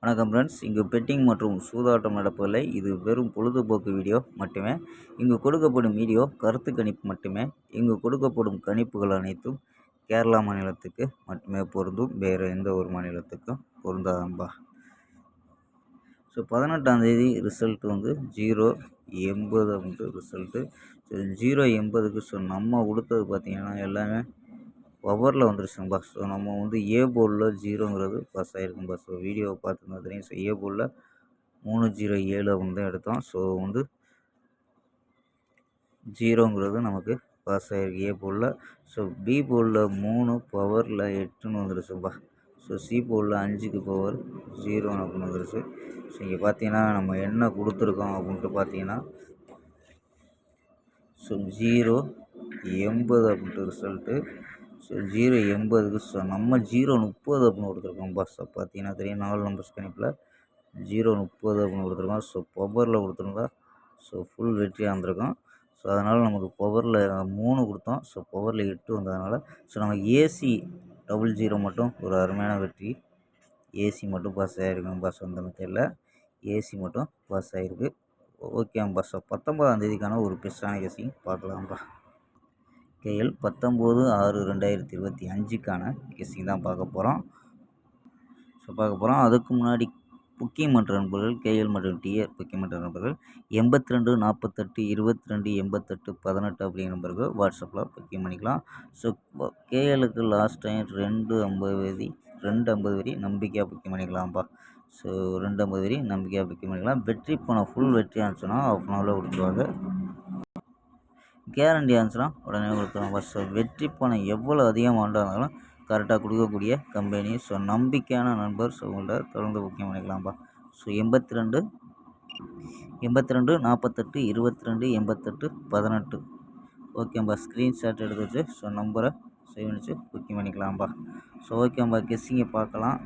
வணக்கம் ஃப்ரெண்ட்ஸ். இங்கு பெட்டிங் மற்றும் சூதாட்டம் நடப்பதில்லை. இது வெறும் பொழுதுபோக்கு வீடியோ மட்டுமே. இங்கு கொடுக்கப்படும் வீடியோ கருத்து கணிப்பு மட்டுமே. இங்கு கொடுக்கப்படும் கணிப்புகள் அனைத்தும் கேரளா மாநிலத்துக்கு மட்டுமே பொருந்தும். வேறு எந்த ஒரு மாநிலத்துக்கும் பொருந்தாதம்பா. ஸோ 18ஆம் தேதி ரிசல்ட் 0-80 அப்படின்ட்டு ரிசல்ட்டு. ஸோ 0-80க்கு நம்ம கொடுத்தது பார்த்திங்கன்னா எல்லாமே பவரில் வந்துருச்சுங்கப்பா. ஸோ நம்ம ஏ போர்டில் 0ங்கிறது பாஸ் ஆகிருக்கும்பா. ஸோ வீடியோவை பார்த்துருந்தா தெரியும். ஸோ ஏ போர்டில் 307 அப்படின்னு தான் எடுத்தோம். ஸோ 0ங்கிறது நமக்கு பாஸ் ஆகிருக்கு ஏ போர்டில். ஸோ பி போர்டில் 3 பவரில் 8ன்னு வந்துருச்சுப்பா. ஸோ சி போர்டில் 5க்கு பவர் 0 அப்படின்னு வந்துருச்சு. ஸோ இங்கே பார்த்தீங்கன்னா நம்ம என்ன கொடுத்துருக்கோம் அப்படின்ட்டு பார்த்தீங்கன்னா ஸோ 0-80 அப்படின்ட்டு ரிசல்ட்டு. ஸோ 0-80க்கு ஸோ நம்ம 0-30 அப்படின்னு கொடுத்துருக்கோம். ஸோ பார்த்தீங்கன்னா தெரியும் 4 நம்பர்ஸ் கணிப்பில் 0-30 அப்படின்னு கொடுத்துருக்கோம். ஸோ பவரில் கொடுத்துருந்தா ஸோ ஃபுல் வெற்றியாக இருந்திருக்கும். ஸோ அதனால் நமக்கு பவரில் 3 கொடுத்தோம். ஸோ பவரில் 8 வந்ததுனால ஸோ நமக்கு ஏசி 00 மட்டும் ஒரு அருமையான வெற்றி. ஏசி மட்டும் பாஸ் ஆகிருக்கும்பா. ஸோ அந்த மெத்தடில் ஏசி மட்டும் பாஸ் ஆகிருக்கு. ஓகேம்பா. ஸோ 19ஆம் தேதிக்கான ஒரு பெஸ்ட்டான கெஸ்ஸிங் பார்க்கலாம்ப்பா. கேஎல் 19/6/2025க்கான கெஸ்ஸிங் தான் பார்க்க போகிறோம். அதுக்கு முன்னாடி புக்கிங் மற்ற நண்பர்கள் கேஎல் மற்றும் டிஆர் புக்கிங் மற்ற நண்பர்கள் 82 48 22 88 18 அப்படிங்கிற நம்பருக்கு வாட்ஸ்அப்பில் புக்கிங் பண்ணிக்கலாம். ஸோ கேஎலுக்கு லாஸ்ட் டைம் 250 வரி நம்பிக்கையாக புக்கிங் பண்ணிக்கலாம்ப்பா. ஸோ 250 வரி நம்பிக்கையாக புக்கிங் பண்ணிக்கலாம். வெற்றி பணம் ஃபுல் வெற்றி ஆச்சுன்னா ½ கொடுத்துருவாங்க. கேரண்டி ஆச்சுன்னா உடனே கொடுத்துருவாங்க. ஸோ வெற்றி பணம் எவ்வளோ அதிகமாக இருந்தாலும் கரெக்டாக கொடுக்கக்கூடிய கம்பெனி. ஸோ நம்பிக்கையான நண்பர். ஸோ உங்கள்கிட்ட தொடர்ந்து புக்கிங் பண்ணிக்கலாம்ப்பா. ஸோ 82 48 22 88 18 ஓகேம்பா. ஸ்க்ரீன்ஷாட் எடுத்து வச்சு ஸோ நம்பரை சேவ் பண்ணிச்சு புக்கிங் பண்ணிக்கலாம்ப்பா. ஸோ ஓகேம்பா. கெஸ்ஸிங்கை பார்க்கலாம்.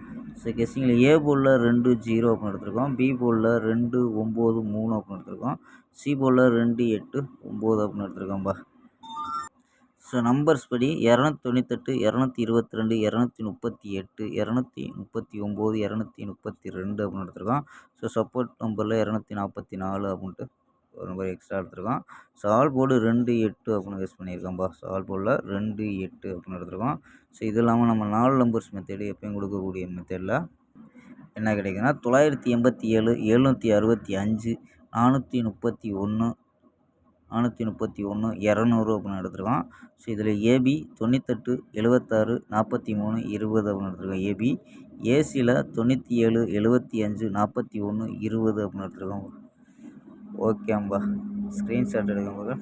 ஸோ கெஸ்ஸிங்கில் ஏ போர்டில் 2-0 அப்படின்னு எடுத்திருக்கோம். பி போர்டில் 2-9-3 அப்படின்னு எடுத்திருக்கோம். சி போர்டில் 2-8-9 அப்படின்னு எடுத்திருக்கோம்ப்பா. ஸோ நம்பர்ஸ் படி 298 222 238 239 232 அப்படின்னு எடுத்திருக்கோம். ஸோ சப்போர்ட் நம்பரில் 244 அப்படின்ட்டு ஒரு நம்பர் எக்ஸ்ட்ரா எடுத்திருக்கோம். ஸோ ஆல் போர்டு 2-8 அப்படின்னு கெஸ் பண்ணியிருக்கோம்ப்பா. ஸோ ஆல் போர்டில் 2-8 அப்படின்னு எடுத்திருக்கோம். ஸோ இது இல்லாமல் நம்ம 4 நம்பர்ஸ் மெத்தேடு எப்பயும் கொடுக்கக்கூடிய மெத்தேடில் என்ன கிடைக்குன்னா 987 765 431 200 அப்படின்னு எடுத்திருக்கோம். ஸோ இதில் ஏபி 98 76 43 20 அப்படின்னு எடுத்திருக்கோம் ஏபி. ஏசியில் 97 75 41 20 அப்படின்னு எடுத்திருக்கோம். ஓகேம்பா. ஸ்க்ரீன்ஷாட் எடுக்கும்போது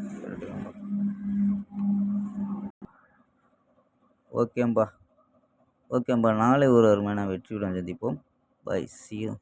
ஓகேம்பா. நாளை ஒரு அருமையான வெற்றியுடன் சந்திப்போம். பை. See you.